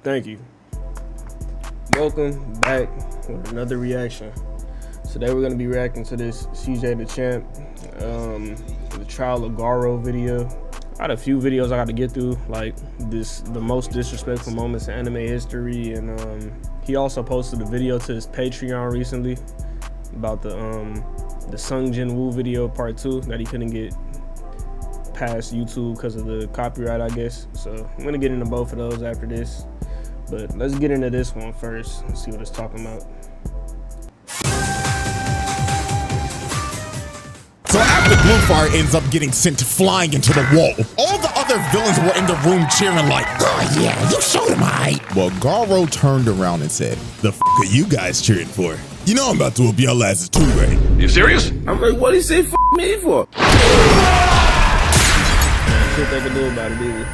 Thank you. Welcome back with another reaction. Today we're going to be reacting to this DaChamp, the trial of Garou video. I had a few videos I got to get through, like the most disrespectful moments in anime history, and he also posted a video to his Patreon recently about the Sung Jin Woo video part 2 that he couldn't get past YouTube because of the copyright, I guess. So I'm gonna get into both of those after this, but let's get into this one first and see what it's talking about. So after Bluefire ends up getting sent flying into the wall, all the other villains were in the room cheering like, "Oh yeah, you showed him right." Well, Garou turned around and said, "The f are you guys cheering for? You know I'm about to whoop y'all asses too, right?" You serious? I'm like, what he say f me for? Shit they can do about it either.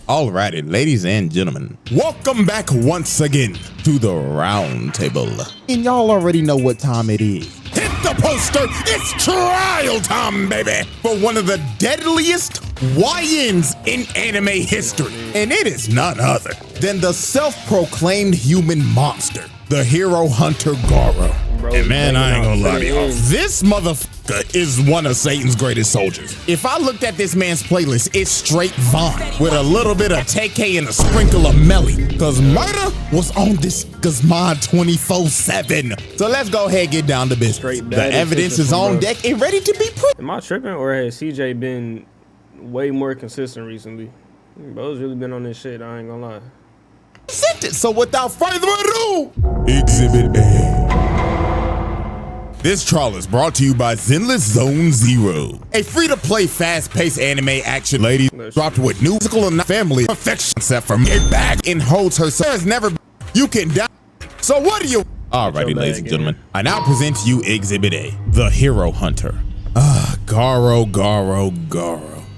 Alrighty, ladies and gentlemen, welcome back once again to the round table. And y'all already know what time it is. Hit the poster, it's trial time, baby, for one of the deadliest YNs in anime history. And it is none other than the self-proclaimed human monster, the hero hunter Garou. And man, I ain't gonna lie to y'all, this motherfucker is one of Satan's greatest soldiers. If I looked at this man's playlist, it's straight Vaughn with a little bit of TK and a sprinkle of Melly, cause murder was on this nigga's mind 24/7. So let's go ahead and get down to business. The evidence is on deck and ready to be proved. Am I tripping, or has CJ been way more consistent recently? Bro's really been on this shit, I ain't gonna lie. So without further ado, Exhibit A. This trial is brought to you by Zenless Zone Zero, a free-to-play, fast-paced anime action lady dropped with new musical and family perfection set from a bag and holds her. There's never you can die. So what do you? Alrighty, ladies and gentlemen, I now present to you Exhibit A, the hero hunter. Garou.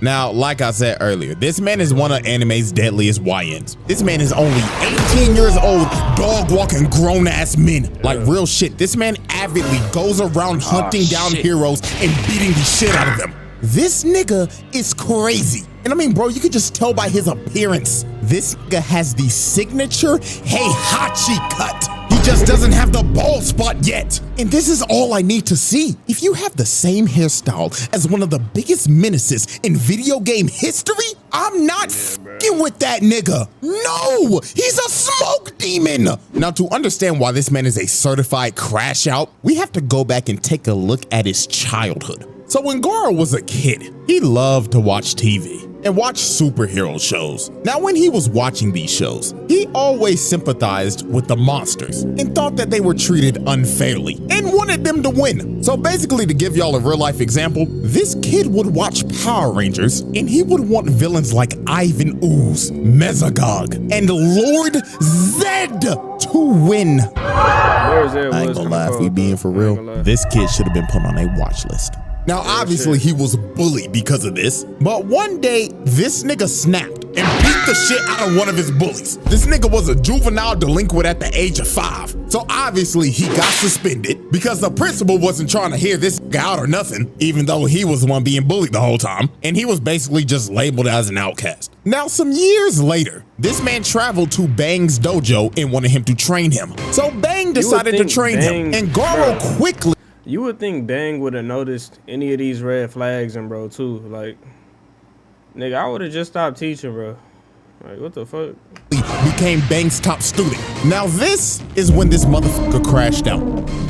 Now, like I said earlier, this man is one of anime's deadliest YNs. This man is only 18 years old, dog-walking grown-ass men. Like real shit, this man avidly goes around hunting down heroes and beating the shit out of them. This nigga is crazy. And I mean, bro, you could just tell by his appearance. This nigga has the signature Heihachi cut. He just doesn't have the bald spot yet. And this is all I need to see. If you have the same hairstyle as one of the biggest menaces in video game history, I'm not f***ing with that nigga. No, he's a smoke demon. Now, to understand why this man is a certified crash out, we have to go back and take a look at his childhood. So when Garou was a kid, he loved to watch TV and watch superhero shows. Now, when he was watching these shows, he always sympathized with the monsters and thought that they were treated unfairly and wanted them to win. So basically, to give y'all a real life example, this kid would watch Power Rangers and he would want villains like Ivan Ooze, Mesogog, and Lord Zed to win. I ain't gonna lie, if we being for real, this kid should have been put on a watch list. Now, obviously, he was bullied because of this, but one day, this nigga snapped and beat the shit out of one of his bullies. This nigga was a juvenile delinquent at the age of 5. So obviously, he got suspended because the principal wasn't trying to hear this guy out or nothing, even though he was the one being bullied the whole time, and he was basically just labeled as an outcast. Now, some years later, this man traveled to Bang's dojo and wanted him to train him. So Bang decided to train him, and Garou quickly... You would think Bang would have noticed any of these red flags in bro too. Like, nigga, I would have just stopped teaching, bro. Like, what the fuck? Became Bang's top student. Now this is when this motherfucker crashed out.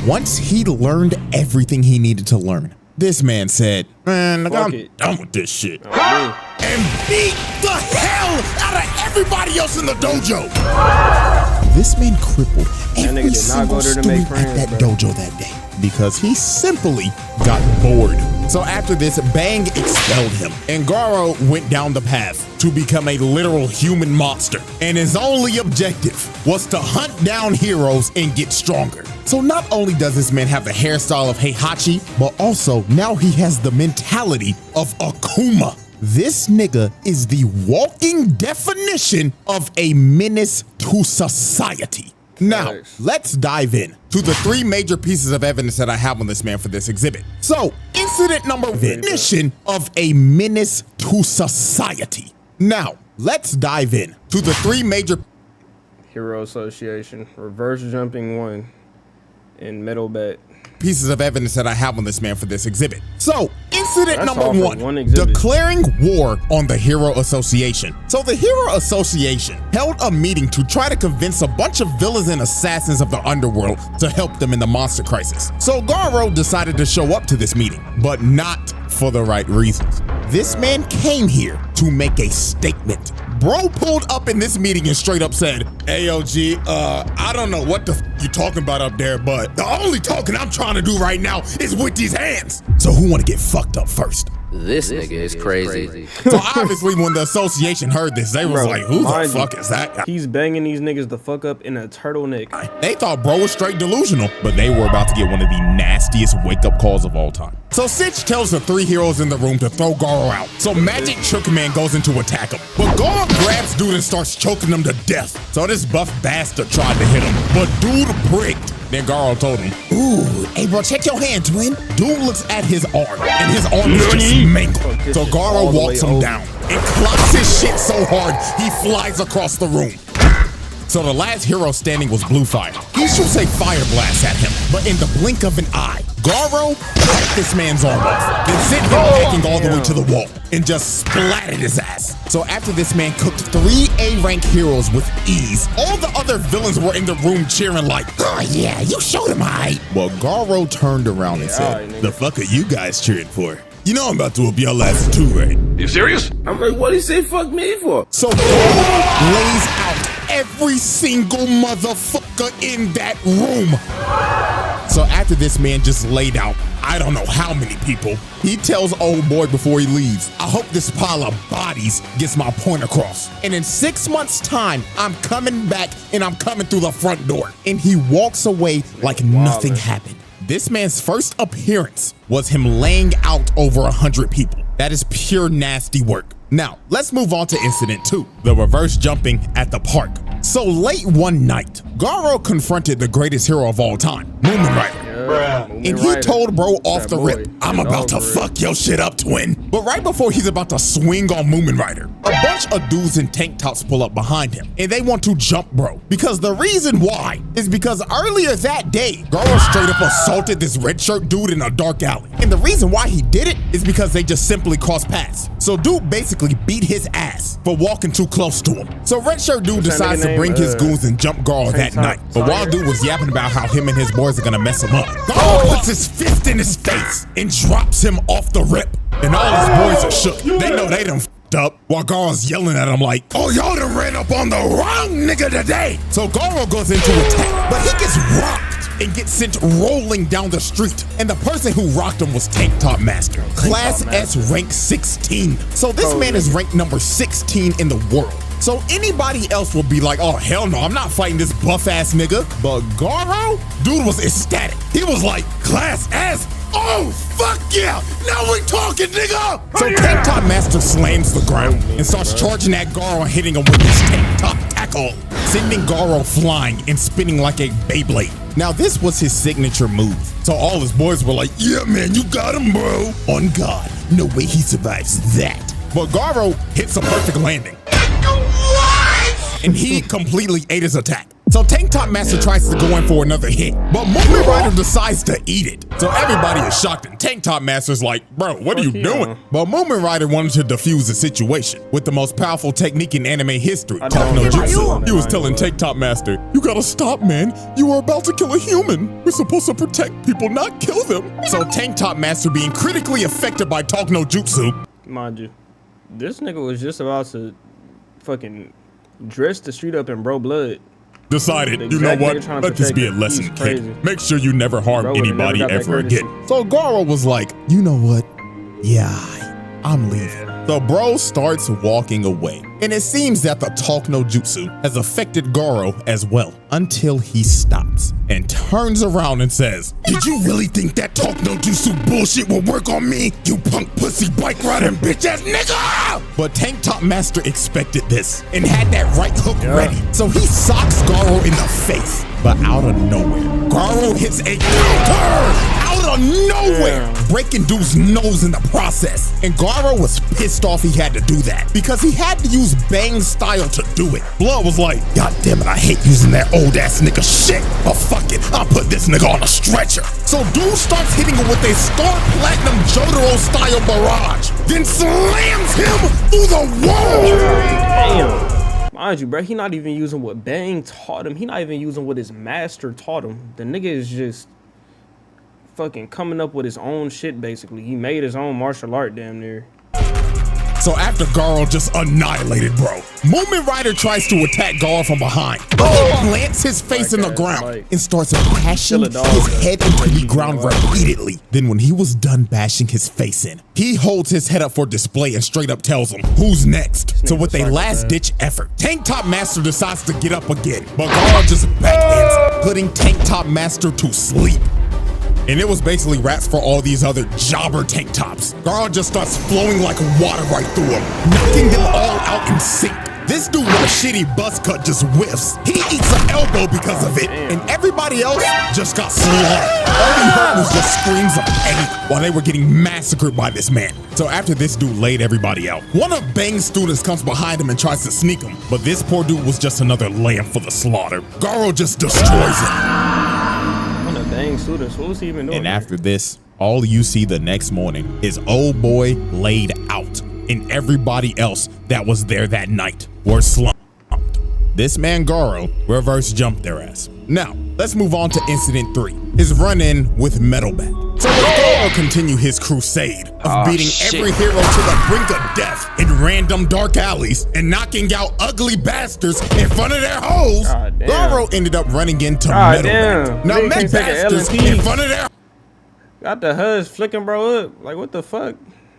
Once he learned everything he needed to learn, this man said, "Man, look, I'm done with this shit." And beat the hell out of everybody else in the dojo. This man crippled every single student at that dojo that day because he simply got bored. So after this, Bang expelled him, and Garou went down the path to become a literal human monster. And his only objective was to hunt down heroes and get stronger. So not only does this man have the hairstyle of Heihachi, but also now he has the mentality of Akuma. This nigga is the walking definition of a menace to society. Now, let's dive in to the 3 major pieces of evidence that I have on this man for this exhibit. So, in incident number definition of a menace to society. Now, let's dive in to the three major Hero Association, reverse jumping 1, and metal bat. pieces of evidence that I have on this man for this exhibit. So, incident That's number all for one, one exhibit. declaring war on the Hero Association. So the Hero Association held a meeting to try to convince a bunch of villains and assassins of the underworld to help them in the monster crisis. So Garou decided to show up to this meeting, but not for the right reasons. This man came here to make a statement. Bro pulled up in this meeting and straight up said, "AOG, I don't know what the you talking about up there, but the only talking I'm trying to do right now is with these hands. So who want to get fucked up first?" This nigga is crazy. So obviously when the association heard this, they was Bro, like, who the mind fuck you, is that guy? He's banging these niggas the fuck up in a turtleneck. They thought bro was straight delusional, but they were about to get one of the nastiest wake-up calls of all time. So Sitch tells the three heroes in the room to throw Garou out. So Magic Trick Man goes in to attack him. But Garou grabs dude and starts choking him to death. So this buff bastard tried to hit him, but dude pricked. Then Garou told him, "Ooh, hey bro, check your hand, twin." Dude looks at his arm, and his arm is just mangled. So Garou walks him down and clocks his shit so hard, he flies across the room. So the last hero standing was Blue Fire. He shoots a fire blast at him, but in the blink of an eye, Garou cut this man's arm off, then sent him hacking all the way to the wall and just splatted his ass. So after this man cooked 3 A-rank heroes with ease, all the other villains were in the room cheering like, "Oh yeah, you showed him aight." Well, Garou turned around and said, "The fuck are you guys cheering for? You know I'm about to whoop y'all asses too, right?" You serious? I'm like, what he say fuck me for? So Garou lays out every single motherfucker in that room. So after this man just laid out I don't know how many people, he tells old boy before he leaves, "I hope this pile of bodies gets my point across. And in 6 months' time, I'm coming back and I'm coming through the front door." And he walks away like nothing happened. This man's first appearance was him laying out over 100 people. That is pure nasty work. Now, let's move on to incident 2, the reverse jumping at the park. So late one night, Garou confronted the greatest hero of all time, Moomin Rider. And he told bro off the rip, "I'm about to fuck your shit up, twin." But right before he's about to swing on Moomin Rider, a bunch of dudes in tank tops pull up behind him and they want to jump bro. Because the reason why is because earlier that day, Garou straight up assaulted this red shirt dude in a dark alley. And the reason why he did it is because they just simply crossed paths. So dude basically beat his ass for walking too close to him. So red shirt dude decides to bring his goons and jump Garou that night. But while dude was yapping about how him and his boys are gonna mess him up, Garou puts his fist in his face and drops him off the rip. And all his boys are shook. They know they done f***ed up, while Garou's yelling at him like, "Oh, y'all done ran up on the wrong nigga today." So Garou goes into attack, but he gets rocked and gets sent rolling down the street. And the person who rocked him was Tank Top Master, Class S rank 16. So this man is ranked number 16 in the world. So anybody else will be like, "Oh hell no, I'm not fighting this buff ass nigga." But Garou, dude was ecstatic. He was like, "Class S? Oh fuck yeah! Now we talking, nigga!" So Tank Top Master slams the ground and starts charging at Garou and hitting him with his Tank Top tackle, sending Garou flying and spinning like a Beyblade. Now this was his signature move. So all his boys were like, "Yeah man, you got him bro." On God, no way he survives that. But Garou hits a perfect landing. And he completely ate his attack. So Tank Top Master tries to go in for another hit, but Moomin Rider decides to eat it. So everybody is shocked and Tank Top Master's like, "Bro, what are you doing?" But Moomin Rider wanted to defuse the situation with the most powerful technique in anime history, Talk No Jutsu. He was telling Tank Top Master, "You gotta stop, man. You are about to kill a human. We're supposed to protect people, not kill them." So Tank Top Master, being critically affected by Talk No Jutsu, mind you, this nigga was just about to fucking dress the street up in bro blood. decided, you know what, let this be a lesson, kid. Make sure you never harm anybody ever again. So Garou was like, you know what? Yeah, I'm leaving. So bro starts walking away. And it seems that the Talk No Jutsu has affected Garou as well, until he stops and turns around and says, "Did you really think that Talk No Jutsu bullshit will work on me, you punk pussy bike riding bitch ass nigga?" But Tank Top Master expected this and had that right hook ready. So he socks Garou in the face. But out of nowhere, Garou hits a counter out of nowhere, breaking dude's nose in the process. And Garou was pissed off he had to do that because he had to use Bang style to do it. Blood was like, God damn it, I hate using that old ass nigga shit. But fuck it, I'll put this nigga on a stretcher. So dude starts hitting him with a Star Platinum Jotaro style barrage, then slams him through the wall. Damn. Mind you, bro, he not even using what Bang taught him. He not even using what his master taught him. The nigga is just fucking coming up with his own shit, basically. He made his own martial art damn near. So after Garou just annihilated bro, Movement Rider tries to attack Garou from behind, but he plants his face in the ground and starts bashing his head into the ground repeatedly. Then when he was done bashing his face in, he holds his head up for display and straight up tells him who's next. So with a last ditch effort, Tank Top Master decides to get up again, but Garou just backhands, putting Tank Top Master to sleep. And it was basically raps for all these other jobber tank tops. Garou just starts flowing like water right through him, knocking them all out in sync. This dude with a shitty buzz cut just whiffs. He eats an elbow because of it, and everybody else just got slaughtered. All he heard was just screams of pain while they were getting massacred by this man. So after this dude laid everybody out, one of Bang's students comes behind him and tries to sneak him, but this poor dude was just another lamb for the slaughter. Garou just destroys him. Dang, students, what was he even doing? And after this, all you see the next morning is old boy laid out, and everybody else that was there that night were slumped. This man Garou reverse jumped their ass. Now, let's move on to Incident 3, his run-in with Metal Bat. So Garou continue his crusade of beating every hero to the brink of death in random dark alleys and knocking out ugly bastards in front of their hoes. Garou ended up running into Metal Bat. Now met bastards in front of their got the huzz flicking bro up. Like what the fuck?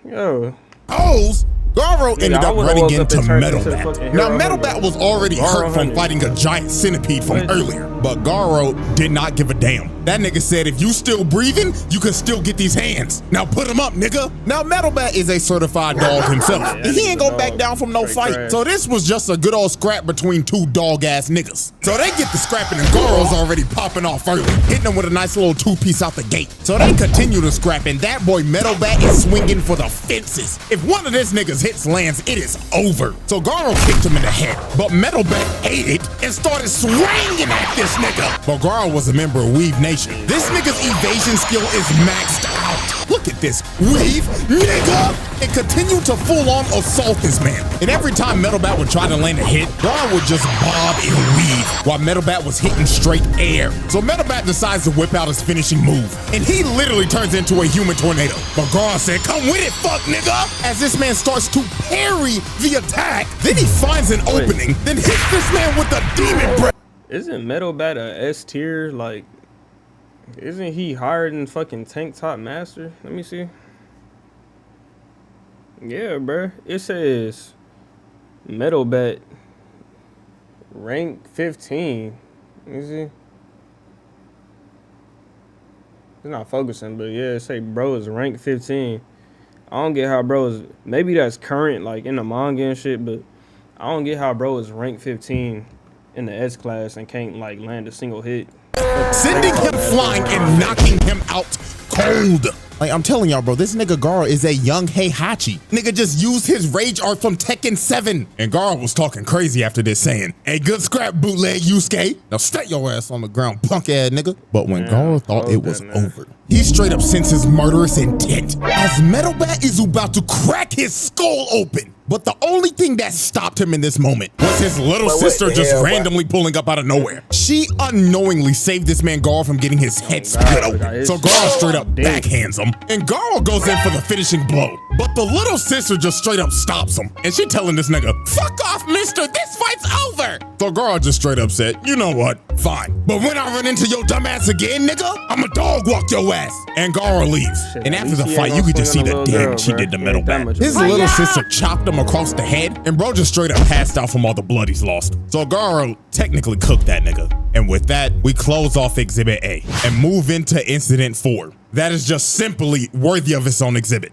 Yo. Hoes. Garou ended up running into Metal Bat. Now, Metal Bat was already hurt from fighting a giant centipede from earlier, but Garou did not give a damn. That nigga said, if you still breathing, you can still get these hands. Now put them up, nigga. Now, Metal Bat is a certified dog himself, and he ain't gonna back down from no fight. So this was just a good old scrap between two dog-ass niggas. So they get the scrapping, and Garou's already popping off early, hitting them with a nice little two-piece out the gate. So they continue to scrap, and that boy Metal Bat is swinging for the fences. If one of this nigga's hits lands, it is over. So Garou kicked him in the head, but Metal Bat ate it and started swinging at this nigga. But Garou was a member of Weave Nation. This nigga's evasion skill is maxed out. Look at this, Weave, nigga! And continue to full-on assault this man. And every time Metal Bat would try to land a hit, Garou would just bob and weave while Metal Bat was hitting straight air. So Metal Bat decides to whip out his finishing move, and he literally turns into a human tornado. But Garou said, come with it, fuck nigga! As this man starts to parry the attack, then he finds an opening, then hits this man with the demon breath. Isn't Metal Bat a S tier? Like, isn't he higher than fucking Tank Top Master? Let me see. Yeah, bruh. It says Metal Bat rank 15. Let me see. It's not focusing, but yeah, it say bro is rank 15. I don't get how bro is, maybe that's current, like in the manga and shit, but I don't get how bro is rank 15 in the S class and can't like land a single hit. Sending him flying and knocking him out cold. Like, I'm telling y'all, bro, this nigga Garou is a young Heihachi. Nigga just used his rage art from Tekken 7. And Garou was talking crazy after this, saying, hey, good scrap, bootleg Yusuke. Now stay your ass on the ground, punk ass nigga. But when Garou thought it was over, he straight up senses murderous intent as Metal Bat is about to crack his skull open. But the only thing that stopped him in this moment was his little sister just randomly pulling up out of nowhere. She unknowingly saved this man Garou from getting his head split open. So Garou straight up backhands him, and Garou goes in for the finishing blow. But the little sister just straight up stops him, and she telling this nigga, fuck off, mister, this fight's over. So Garou just straight up said, you know what, fine. But when I run into your dumb ass again, nigga, I'ma dog walk your ass. And Garou leaves. And after the fight, you could just see the damage she did to Metal Bat. His little sister chopped him across the head, and bro just straight up passed out from all the blood he's lost. So Garou technically cooked that nigga. And with that, we close off Exhibit A and move into Incident 4. That is just simply worthy of its own exhibit.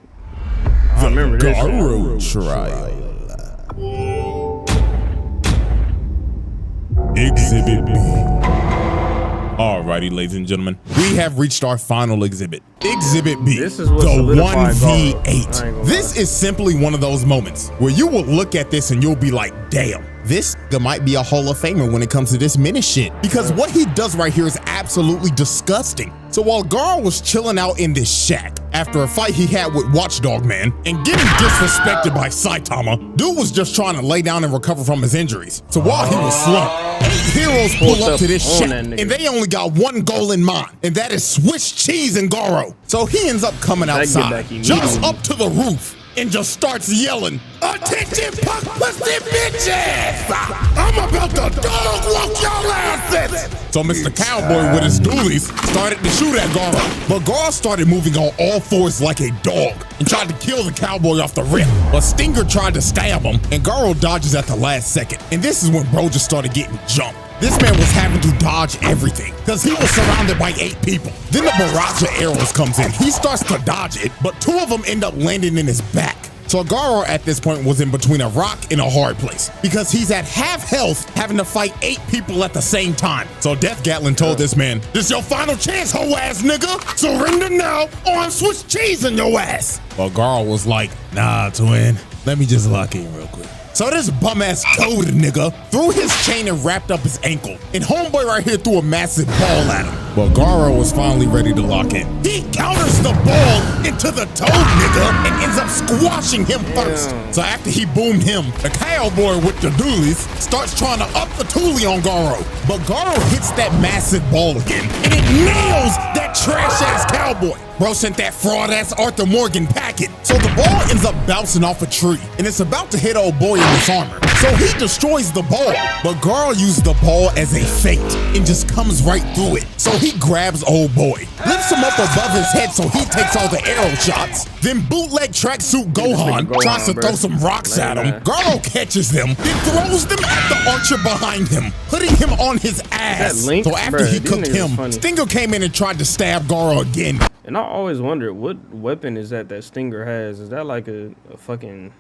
The Garou trial. Exhibit B. Alrighty, ladies and gentlemen, we have reached our final exhibit. Exhibit B, This is what the solidified 1v8. This is simply one of those moments where you will look at this and you'll be like, damn, this might be a Hall of Famer when it comes to this minute shit. Because what he does right here is absolutely disgusting. So while Garou was chilling out in this shack after a fight he had with Watchdog Man and getting disrespected by Saitama, dude was just trying to lay down and recover from his injuries. So while he was slumped, 8 heroes pull up to this shack and they only got one goal in mind, and that is Swiss cheese and Garou. So he ends up coming outside, jumps up to the roof, and just starts yelling, "Attention, punk pussy bitches! I'm about to dog walk your asses!" So Mr. Cowboy with his dualies started to shoot at Garou, but Garou started moving on all fours like a dog and tried to kill the cowboy off the rip. But Stinger tried to stab him, and Garou dodges at the last second. And this is when bro just started getting jumped. This man was having to dodge everything because he was surrounded by 8 people. Then the barrage of arrows comes in. He starts to dodge it, but 2 of them end up landing in his back. So Garou at this point was in between a rock and a hard place because he's at half health having to fight 8 people at the same time. So Death Gatlin told this man, "This your final chance, hoe ass nigga. Surrender now or I'm Swiss cheese in your ass." But Garou was like, "Nah, twin, let me just lock in real quick." So this bum-ass toad nigga threw his chain and wrapped up his ankle. And homeboy right here threw a massive ball at him. But Garou was finally ready to lock in. He counters the ball into the toad nigga and ends up squashing him first. So after he boomed him, the cowboy with the dualies starts trying to up the toolie on Garou. But Garou hits that massive ball again, and it nails that trash-ass cowboy. Bro sent that fraud-ass Arthur Morgan packet. So the ball ends up bouncing off a tree, and it's about to hit old boy in his armor. So he destroys the ball, but Garou used the ball as a feint and just comes right through it. So he grabs old boy, lifts him up above his head so he takes all the arrow shots. Then bootleg tracksuit Gohan tries to throw some rocks at him. Garou catches them, then throws them at the archer behind him, putting him on his ass. So after he cooked him, Stinger came in and tried to stab Garou again. And I always wondered, what weapon is that Stinger has? Is that like a fucking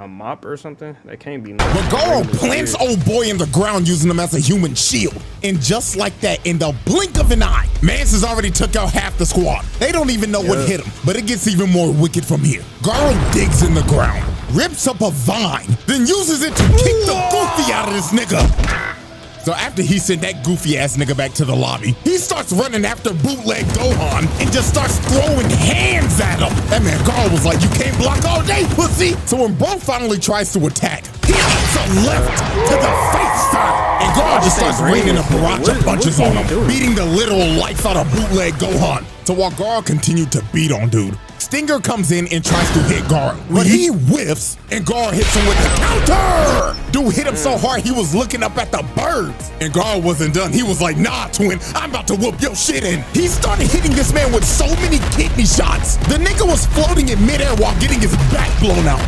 mop or something? That can't be nothing. But Garou plants old boy in the ground using him as a human shield. And just like that, in the blink of an eye, Mance has already took out half the squad. They don't even know what hit him, but it gets even more wicked from here. Garou digs in the ground, rips up a vine, then uses it to kick the goofy out of this nigga. So after he sent that goofy ass nigga back to the lobby, he starts running after bootleg Gohan and just starts throwing hands at him. That man Garou was like, "You can't block all day, pussy." So when bro finally tries to attack, he hits a left to the face side, and Garou just starts raining a barrage of punches on him, beating the literal life out of bootleg Gohan. So while Garou continued to beat on dude, Stinger comes in and tries to hit Garou, but he whiffs and Garou hits him with the counter. Dude hit him so hard he was looking up at the birds, and Garou wasn't done. He was like, "Nah, twin, I'm about to whoop your shit in." He started hitting this man with so many kidney shots. The nigga was floating in midair while getting his back blown out.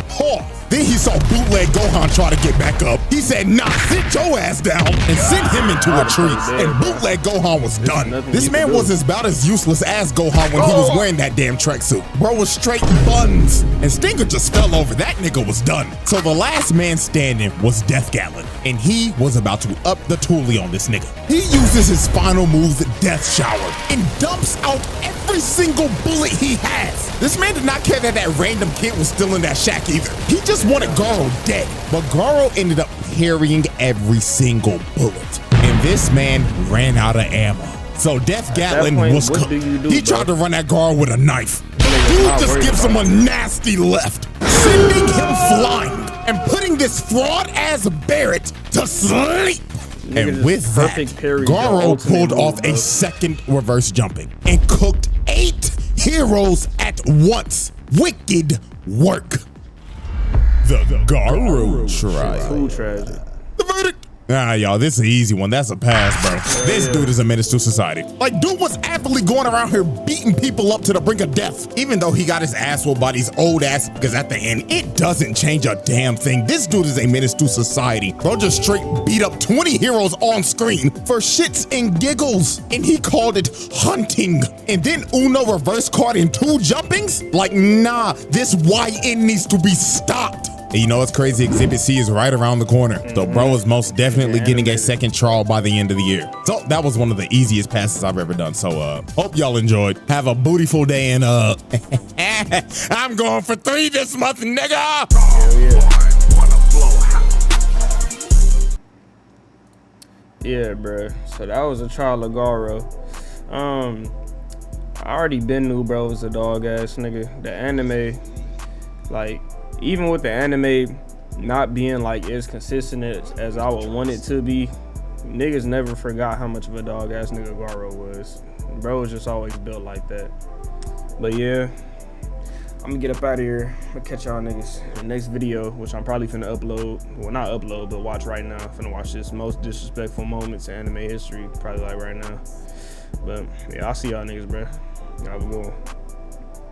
Then he saw bootleg Gohan try to get back up. He said, "Nah, sit your ass down," and sent him into a tree, and bootleg Gohan was done. This man was about as useless as Gohan when he was wearing that damn tracksuit. Bro was straight buns, and Stinger just fell over. That nigga was done. So the last man standing was Death Gatlin, and he was about to up the toolie on this nigga. He uses his final move, the Death Shower, and dumps out every single bullet he has. This man did not care that that random kid was still in that shack either. He just wanted Garou dead, but Garou ended up parrying every single bullet, and this man ran out of ammo. So Death Gatlin was cooked. He tried to run at Garou with a knife. Dude just gives him a nasty left, sending him flying and putting this fraud-ass Barrett to sleep. And with that, Garou pulled off a second reverse jumping and cooked 8 heroes at once. Wicked work. The Garou trial. The verdict. Nah, y'all, this is an easy one. That's a pass, bro. This dude is a menace to society. Like, dude was actively going around here beating people up to the brink of death, even though he got his ass whooped by these old ass, because at the end, it doesn't change a damn thing. This dude is a menace to society. Bro just straight beat up 20 heroes on screen for shits and giggles, and he called it hunting. And then Uno reverse card in 2 jumpings? Like, nah, this YN needs to be stopped. And you know what's crazy? Exhibit C is right around the corner. So bro is most definitely getting a second trial by the end of the year. So that was one of the easiest passes I've ever done. So hope y'all enjoyed. Have a bootiful day, and I'm going for 3 this month, nigga. Hell yeah. Yeah, bro. So that was a trial of Garou. I already been knew bro was a dog ass nigga. The anime, like, even with the anime not being like as consistent as I would want it to be, niggas never forgot how much of a dog ass nigga Garou was. Bro was just always built like that. But yeah, I'm gonna get up out of here. I'm gonna catch y'all niggas in the next video, which I'm probably finna upload. Well, not upload, but watch right now. I'm finna watch this most disrespectful moments in anime history, probably like right now. But yeah, I'll see y'all niggas, bro. Y'all have a good one.